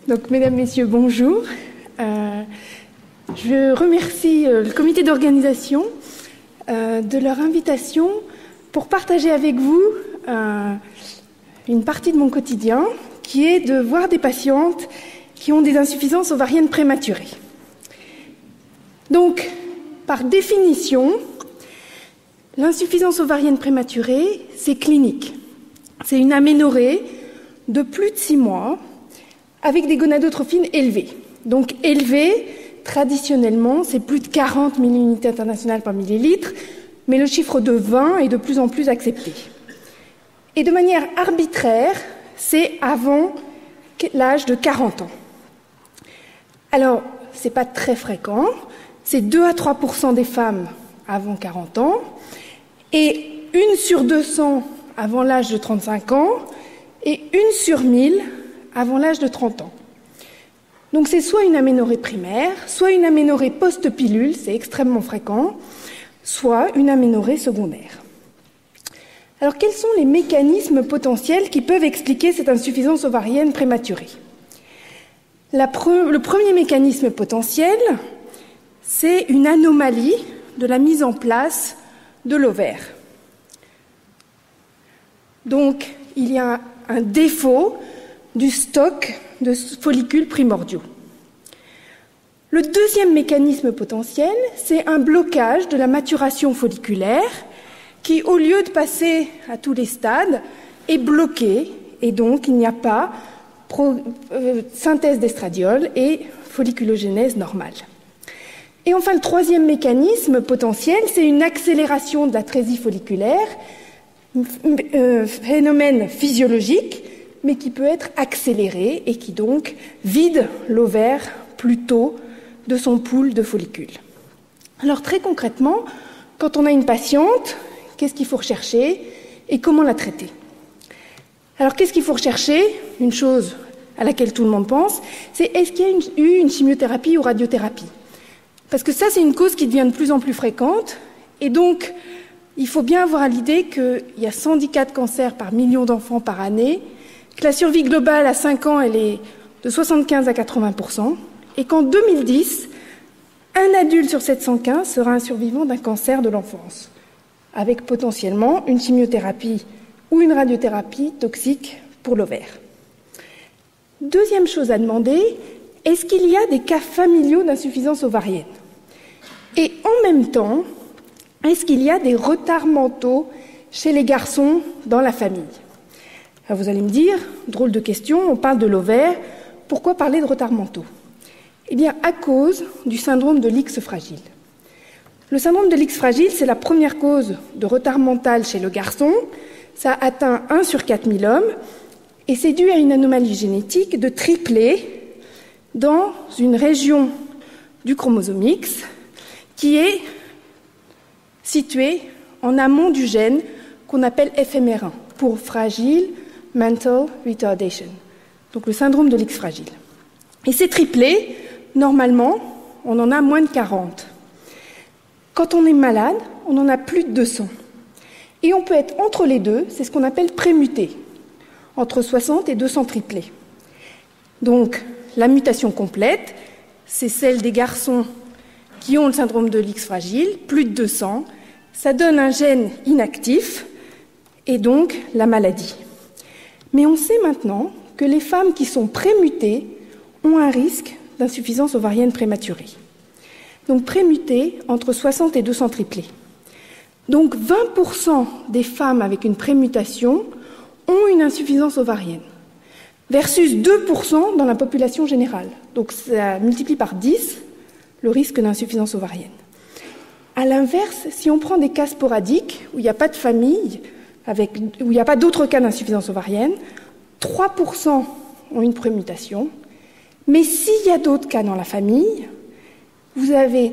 Donc, mesdames, messieurs, bonjour. Je remercie le comité d'organisation de leur invitation pour partager avec vous une partie de mon quotidien, qui est de voir des patientes qui ont des insuffisances ovariennes prématurées. Donc, par définition, l'insuffisance ovarienne prématurée, c'est clinique. C'est une aménorrhée de plus de 6 mois avec des gonadotrophines élevées. Donc élevées, traditionnellement, c'est plus de 40 milliunités internationales par millilitre, mais le chiffre de 20 est de plus en plus accepté. Et de manière arbitraire, c'est avant l'âge de 40 ans. Alors, ce n'est pas très fréquent, c'est 2 à 3% des femmes avant 40 ans, et 1 sur 200 avant l'âge de 35 ans, et 1 sur 1000 avant l'âge de 30 ans. Donc c'est soit une aménorrhée primaire, soit une aménorrhée post-pilule, c'est extrêmement fréquent, soit une aménorrhée secondaire. Alors quels sont les mécanismes potentiels qui peuvent expliquer cette insuffisance ovarienne prématurée ? Le premier mécanisme potentiel, c'est une anomalie de la mise en place de l'ovaire. Donc il y a un défaut du stock de follicules primordiaux. Le deuxième mécanisme potentiel, c'est un blocage de la maturation folliculaire qui, au lieu de passer à tous les stades, est bloqué et donc il n'y a pas synthèse d'estradiol et folliculogénèse normale. Et enfin, le troisième mécanisme potentiel, c'est une accélération de l'atrésie folliculaire, phénomène physiologique, mais qui peut être accéléré et qui donc vide l'ovaire plus tôt de son pool de follicules. Alors très concrètement, quand on a une patiente, qu'est-ce qu'il faut rechercher et comment la traiter ? Alors qu'est-ce qu'il faut rechercher ? Une chose à laquelle tout le monde pense, c'est est-ce qu'il y a eu une chimiothérapie ou radiothérapie ? Parce que ça, c'est une cause qui devient de plus en plus fréquente, et donc il faut bien avoir à l'idée qu'il y a 110 cas de cancer par million d'enfants par année, que la survie globale à 5 ans, elle est de 75 à 80%, et qu'en 2010, un adulte sur 715 sera un survivant d'un cancer de l'enfance, avec potentiellement une chimiothérapie ou une radiothérapie toxique pour l'ovaire. Deuxième chose à demander, est-ce qu'il y a des cas familiaux d'insuffisance ovarienne ? Et en même temps, est-ce qu'il y a des retards mentaux chez les garçons dans la famille ? Alors vous allez me dire, drôle de question, on parle de l'ovaire, pourquoi parler de retards mentaux ? Eh bien, à cause du syndrome de l'X fragile. Le syndrome de l'X fragile, c'est la première cause de retard mental chez le garçon. Ça atteint 1 sur 4000 hommes, et c'est dû à une anomalie génétique de triplé dans une région du chromosome X qui est située en amont du gène qu'on appelle FMR1, pour Fragile Mental Retardation, donc le syndrome de l'X fragile. Et ces triplés, normalement, on en a moins de 40. Quand on est malade, on en a plus de 200. Et on peut être entre les deux, c'est ce qu'on appelle prémuté, entre 60 et 200 triplés. Donc, la mutation complète, c'est celle des garçons qui ont le syndrome de l'X fragile, plus de 200. Ça donne un gène inactif et donc la maladie. Mais on sait maintenant que les femmes qui sont prémutées ont un risque d'insuffisance ovarienne prématurée. Donc prémutées entre 60 et 200 triplés. Donc 20% des femmes avec une prémutation ont une insuffisance ovarienne, versus 2% dans la population générale. Donc ça multiplie par 10 le risque d'insuffisance ovarienne. À l'inverse, si on prend des cas sporadiques, où il n'y a pas de famille, où il n'y a pas d'autres cas d'insuffisance ovarienne, 3% ont une prémutation, mais s'il y a d'autres cas dans la famille, vous avez,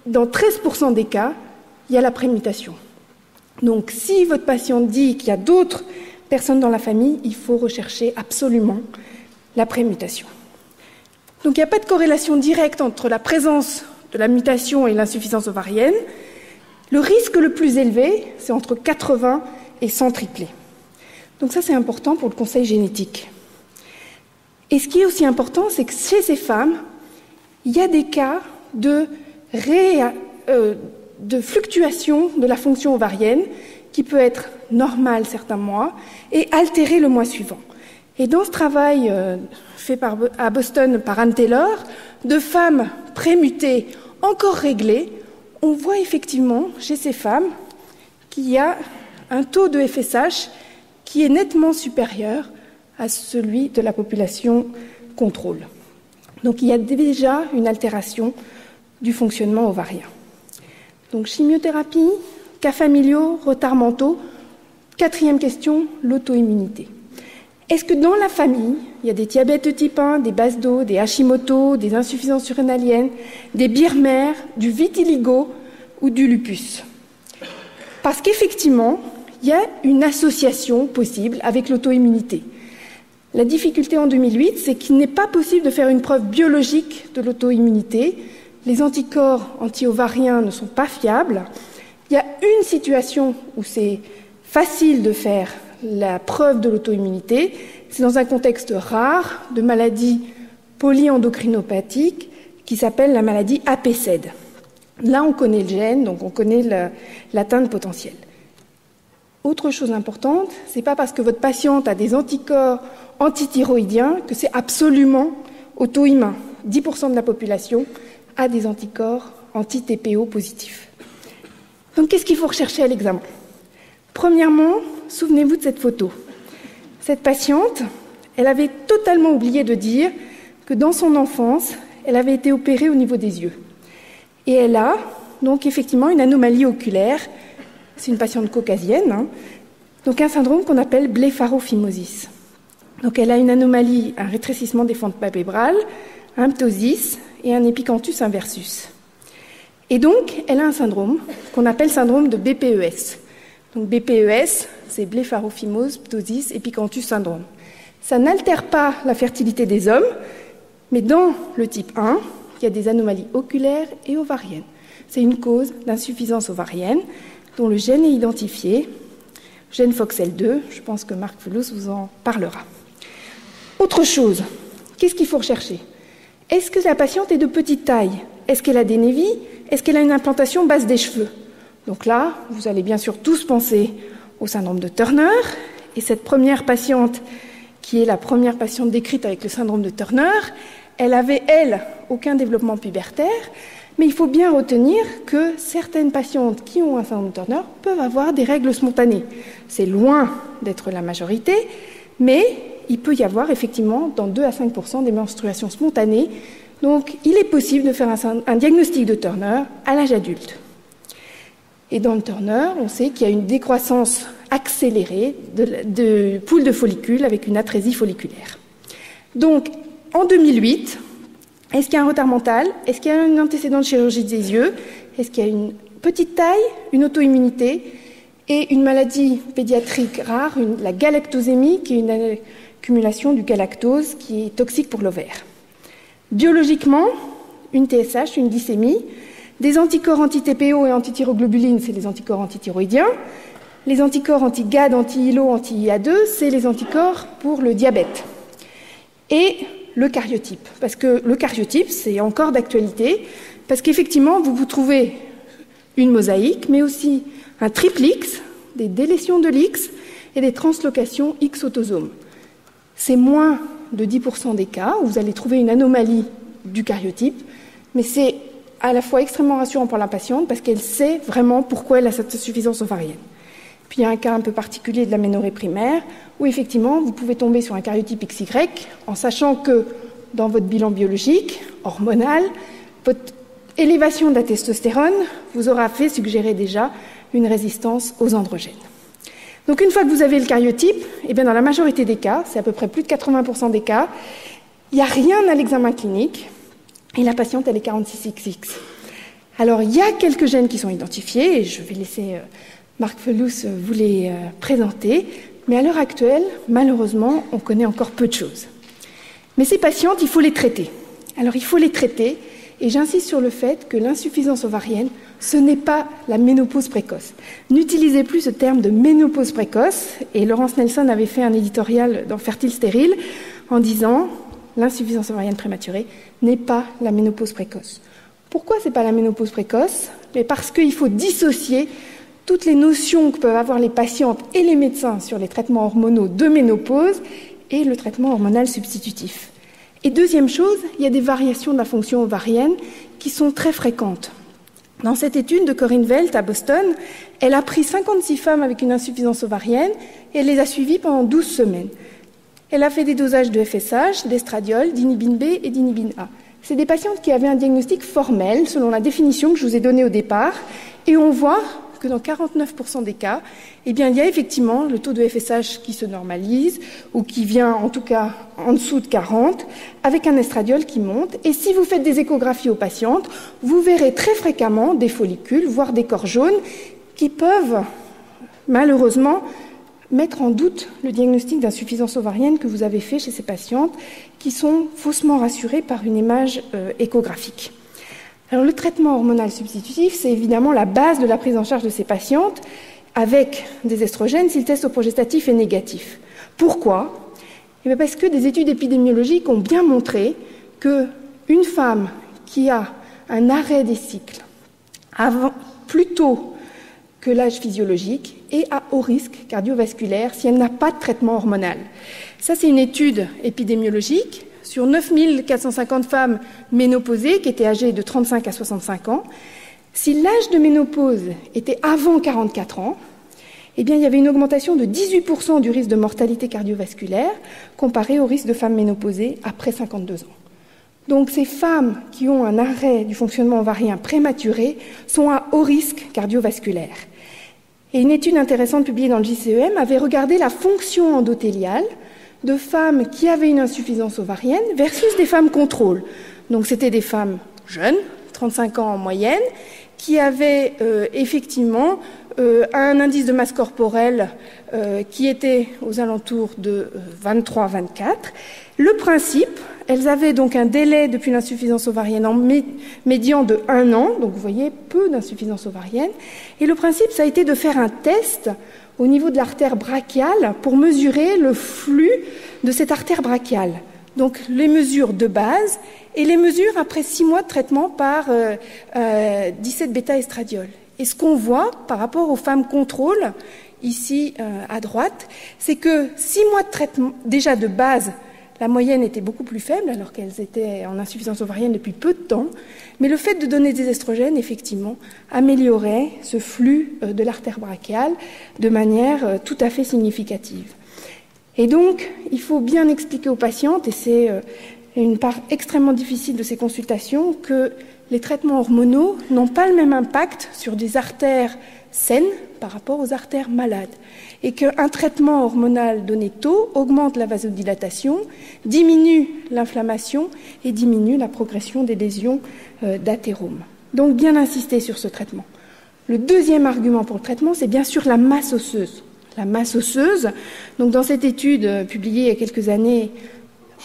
dans 13% des cas, il y a la prémutation. Donc si votre patiente dit qu'il y a d'autres personnes dans la famille, il faut rechercher absolument la prémutation. Donc il n'y a pas de corrélation directe entre la présence de la mutation et l'insuffisance ovarienne. Le risque le plus élevé, c'est entre 80 et 100 triplés. Donc ça, c'est important pour le conseil génétique. Et ce qui est aussi important, c'est que chez ces femmes, il y a des cas de fluctuation de la fonction ovarienne qui peut être normale certains mois et altérée le mois suivant. Et dans ce travail fait à Boston par Anne Taylor, de femmes prémutées encore réglées, on voit effectivement chez ces femmes qu'il y a un taux de FSH qui est nettement supérieur à celui de la population contrôle. Donc il y a déjà une altération du fonctionnement ovarien. Donc chimiothérapie, cas familiaux, retards mentaux. 4e question, l'auto-immunité. Est-ce que dans la famille, il y a des diabètes de type 1, des BASDO, des Hashimoto, des insuffisances surrénaliennes, des Birmer, du vitiligo ou du lupus? Parce qu'effectivement, il y a une association possible avec l'auto-immunité. La difficulté en 2008, c'est qu'il n'est pas possible de faire une preuve biologique de l'auto-immunité. Les anticorps anti-ovariens ne sont pas fiables. Il y a une situation où c'est facile de faire la preuve de l'auto-immunité, c'est dans un contexte rare de maladie polyendocrinopathique qui s'appelle la maladie APCED. Là, on connaît le gène, donc on connaît l'atteinte potentielle. Autre chose importante, ce n'est pas parce que votre patiente a des anticorps antithyroïdiens que c'est absolument auto-immun. 10% de la population a des anticorps anti-TPO positifs. Donc, qu'est-ce qu'il faut rechercher à l'examen? Premièrement, souvenez-vous de cette photo. Cette patiente, elle avait totalement oublié de dire que dans son enfance, elle avait été opérée au niveau des yeux. Et elle a donc effectivement une anomalie oculaire. C'est une patiente caucasienne, donc un syndrome qu'on appelle blépharophimosis. Donc elle a une anomalie, un rétrécissement des fentes palpébrales, un ptosis et un épicanthus inversus. Et donc elle a un syndrome qu'on appelle syndrome de BPES. Donc BPES, c'est blépharophimose, ptosis, épicanthus syndrome. Ça n'altère pas la fertilité des hommes, mais dans le type 1, il y a des anomalies oculaires et ovariennes. C'est une cause d'insuffisance ovarienne dont le gène est identifié, gène FOXL2, je pense que Marc Felous vous en parlera. Autre chose, qu'est-ce qu'il faut rechercher? Est-ce que la patiente est de petite taille? Est-ce qu'elle a des névis? Est-ce qu'elle a une implantation basse des cheveux? Donc là, vous allez bien sûr tous penser au syndrome de Turner, et cette première patiente, qui est la première patiente décrite avec le syndrome de Turner, elle avait, aucun développement pubertaire, mais il faut bien retenir que certaines patientes qui ont un syndrome de Turner peuvent avoir des règles spontanées. C'est loin d'être la majorité, mais il peut y avoir effectivement dans 2 à 5% des menstruations spontanées. Donc il est possible de faire un diagnostic de Turner à l'âge adulte. Et dans le Turner, on sait qu'il y a une décroissance accélérée de poules de follicules avec une atrésie folliculaire. Donc, en 2008, est-ce qu'il y a un retard mental? Est-ce qu'il y a un antécédent de chirurgie des yeux? Est-ce qu'il y a une petite taille, une auto-immunité et une maladie pédiatrique rare, la galactosémie, qui est une accumulation du galactose qui est toxique pour l'ovaire? Biologiquement, une TSH, une glycémie, des anticorps anti-TPO et anti-thyroglobuline, c'est les anticorps antithyroïdiens. Les anticorps anti-GAD, anti-ILO, anti-IA2, c'est les anticorps pour le diabète. Et le karyotype, parce que le karyotype, c'est encore d'actualité, parce qu'effectivement, vous trouvez une mosaïque, mais aussi un triple X, des délétions de l'X et des translocations X-autosomes. C'est moins de 10% des cas où vous allez trouver une anomalie du karyotype, mais c'est à la fois extrêmement rassurant pour la patiente parce qu'elle sait vraiment pourquoi elle a cette insuffisance ovarienne. Puis il y a un cas un peu particulier de l'aménorrhée primaire où effectivement vous pouvez tomber sur un karyotype XY en sachant que dans votre bilan biologique, hormonal, votre élévation de la testostérone vous aura fait suggérer déjà une résistance aux androgènes. Donc une fois que vous avez le karyotype, eh bien dans la majorité des cas, c'est à peu près plus de 80% des cas, il n'y a rien à l'examen clinique et la patiente elle est 46XX. Alors il y a quelques gènes qui sont identifiés et je vais laisser Marc Felous vous les présenter, mais à l'heure actuelle, malheureusement, on connaît encore peu de choses. Mais ces patientes, il faut les traiter. Alors il faut les traiter et j'insiste sur le fait que l'insuffisance ovarienne, ce n'est pas la ménopause précoce. N'utilisez plus ce terme de ménopause précoce, et Laurence Nelson avait fait un éditorial dans Fertile Stérile en disant l'insuffisance ovarienne prématurée n'est pas la ménopause précoce. Pourquoi ce n'est pas la ménopause précoce? Mais parce qu'il faut dissocier toutes les notions que peuvent avoir les patientes et les médecins sur les traitements hormonaux de ménopause et le traitement hormonal substitutif. Et deuxième chose, il y a des variations de la fonction ovarienne qui sont très fréquentes. Dans cette étude de Corinne Velt à Boston, elle a pris 56 femmes avec une insuffisance ovarienne et elle les a suivies pendant 12 semaines. Elle a fait des dosages de FSH, d'estradiol, d'inhibine B et d'inhibine A. C'est des patientes qui avaient un diagnostic formel selon la définition que je vous ai donnée au départ et on voit que dans 49% des cas, eh bien, il y a effectivement le taux de FSH qui se normalise ou qui vient en tout cas en dessous de 40 avec un estradiol qui monte. Et si vous faites des échographies aux patientes, vous verrez très fréquemment des follicules, voire des corps jaunes qui peuvent malheureusement mettre en doute le diagnostic d'insuffisance ovarienne que vous avez fait chez ces patientes qui sont faussement rassurées par une image échographique. Alors, le traitement hormonal substitutif, c'est évidemment la base de la prise en charge de ces patientes avec des estrogènes si le test progestatif est négatif. Pourquoi? Eh bien parce que des études épidémiologiques ont bien montré qu'une femme qui a un arrêt des cycles plus tôt que l'âge physiologique est à haut risque cardiovasculaire si elle n'a pas de traitement hormonal. Ça, c'est une étude épidémiologique sur 9 450 femmes ménopausées qui étaient âgées de 35 à 65 ans. Si l'âge de ménopause était avant 44 ans, eh bien, il y avait une augmentation de 18% du risque de mortalité cardiovasculaire comparé au risque de femmes ménopausées après 52 ans. Donc, ces femmes qui ont un arrêt du fonctionnement ovarien prématuré sont à haut risque cardiovasculaire. Et une étude intéressante publiée dans le JCEM avait regardé la fonction endothéliale de femmes qui avaient une insuffisance ovarienne versus des femmes contrôle. Donc, c'était des femmes jeunes, 35 ans en moyenne, qui avaient effectivement un indice de masse corporelle qui était aux alentours de 23-24. Le principe, elles avaient donc un délai depuis l'insuffisance ovarienne en médian de 1 an, donc vous voyez, peu d'insuffisance ovarienne. Et le principe, ça a été de faire un test au niveau de l'artère brachiale pour mesurer le flux de cette artère brachiale. Donc les mesures de base et les mesures après 6 mois de traitement par 17-bêta-estradiol. Et ce qu'on voit par rapport aux femmes contrôle, ici à droite, c'est que 6 mois de traitement, déjà de base, la moyenne était beaucoup plus faible alors qu'elles étaient en insuffisance ovarienne depuis peu de temps, mais le fait de donner des estrogènes, effectivement, améliorait ce flux de l'artère brachiale de manière tout à fait significative. Et donc, il faut bien expliquer aux patientes, et c'est une part extrêmement difficile de ces consultations, que les traitements hormonaux n'ont pas le même impact sur des artères saines par rapport aux artères malades. Et qu'un traitement hormonal donné tôt augmente la vasodilatation, diminue l'inflammation et diminue la progression des lésions d'athérome. Donc, bien insister sur ce traitement. Le deuxième argument pour le traitement, c'est bien sûr la masse osseuse. La masse osseuse, donc dans cette étude publiée il y a quelques années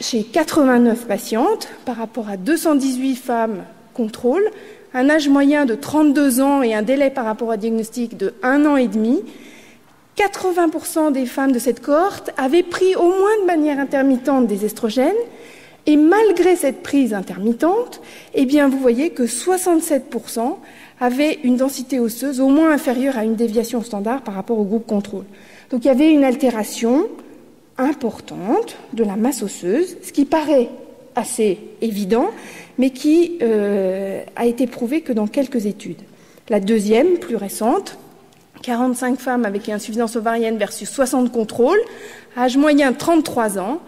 chez 89 patientes par rapport à 218 femmes contrôle, un âge moyen de 32 ans et un délai par rapport à diagnostic de 1 an et demi, 80% des femmes de cette cohorte avaient pris au moins de manière intermittente des estrogènes et malgré cette prise intermittente, eh bien vous voyez que 67% avaient une densité osseuse au moins inférieure à une déviation standard par rapport au groupe contrôle. Donc il y avait une altération importante de la masse osseuse, ce qui paraît assez évident, mais qui a été prouvé que dans quelques études. La deuxième, plus récente, 45 femmes avec une insuffisance ovarienne versus 60 contrôles, âge moyen 33 ans,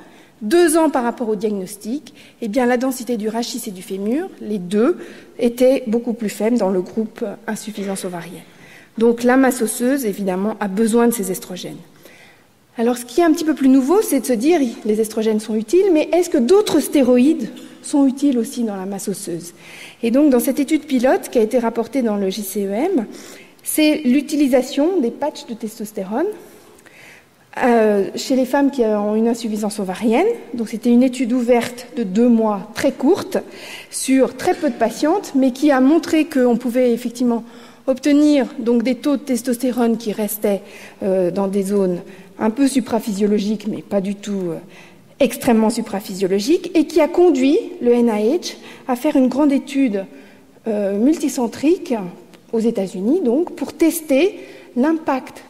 2 ans par rapport au diagnostic, eh bien la densité du rachis et du fémur, les deux, étaient beaucoup plus faibles dans le groupe insuffisance ovarienne. Donc la masse osseuse, évidemment, a besoin de ces estrogènes. Alors ce qui est un petit peu plus nouveau, c'est de se dire, les estrogènes sont utiles, mais est-ce que d'autres stéroïdes sont utiles aussi dans la masse osseuse? Et donc dans cette étude pilote qui a été rapportée dans le JCEM, c'est l'utilisation des patchs de testostérone chez les femmes qui ont une insuffisance ovarienne. Donc c'était une étude ouverte de 2 mois, très courte, sur très peu de patientes, mais qui a montré qu'on pouvait effectivement obtenir donc des taux de testostérone qui restaient dans des zones un peu supraphysiologiques, mais pas du tout extrêmement supraphysiologique et qui a conduit le NIH à faire une grande étude multicentrique aux États-Unis, donc, pour tester l'impact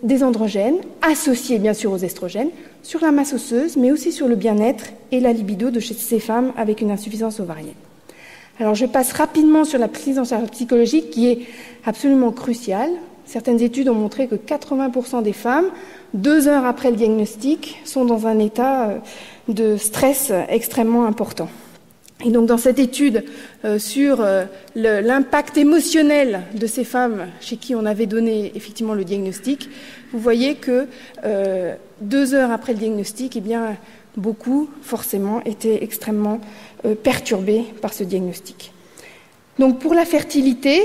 des androgènes, associés bien sûr aux estrogènes, sur la masse osseuse, mais aussi sur le bien-être et la libido de ces femmes avec une insuffisance ovarienne. Alors je passe rapidement sur la prise en charge psychologique qui est absolument cruciale. Certaines études ont montré que 80% des femmes, 2 heures après le diagnostic, sont dans un état de stress extrêmement important. Et donc dans cette étude sur l'impact émotionnel de ces femmes chez qui on avait donné effectivement le diagnostic, vous voyez que 2 heures après le diagnostic, eh bien, beaucoup forcément étaient extrêmement perturbés par ce diagnostic. Donc pour la fertilité,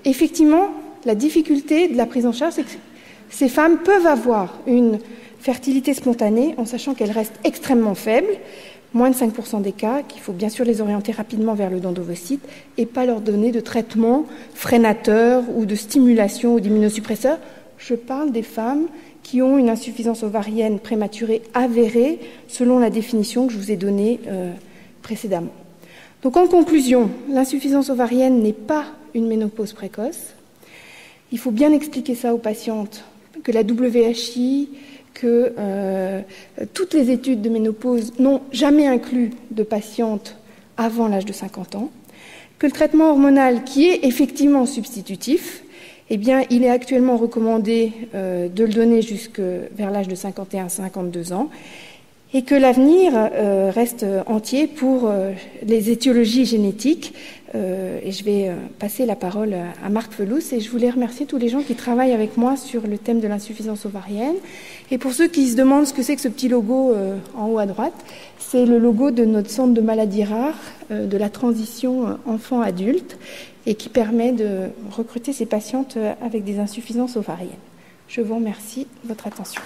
effectivement, la difficulté de la prise en charge, c'est que ces femmes peuvent avoir une fertilité spontanée en sachant qu'elle reste extrêmement faible, moins de 5% des cas, qu'il faut bien sûr les orienter rapidement vers le don d'ovocytes et pas leur donner de traitement freinateur ou de stimulation ou d'immunosuppresseur. Je parle des femmes qui ont une insuffisance ovarienne prématurée avérée selon la définition que je vous ai donnée précédemment. Donc en conclusion, l'insuffisance ovarienne n'est pas une ménopause précoce. Il faut bien expliquer ça aux patientes, que la WHI, que toutes les études de ménopause n'ont jamais inclus de patientes avant l'âge de 50 ans, que le traitement hormonal, qui est effectivement substitutif, eh bien, il est actuellement recommandé de le donner jusque vers l'âge de 51-52 ans, et que l'avenir reste entier pour les étiologies génétiques. Et je vais passer la parole à Marc Felous, et je voulais remercier tous les gens qui travaillent avec moi sur le thème de l'insuffisance ovarienne. Et pour ceux qui se demandent ce que c'est que ce petit logo en haut à droite, c'est le logo de notre centre de maladies rares, de la transition enfant-adulte, et qui permet de recruter ces patientes avec des insuffisances ovariennes. Je vous remercie de votre attention.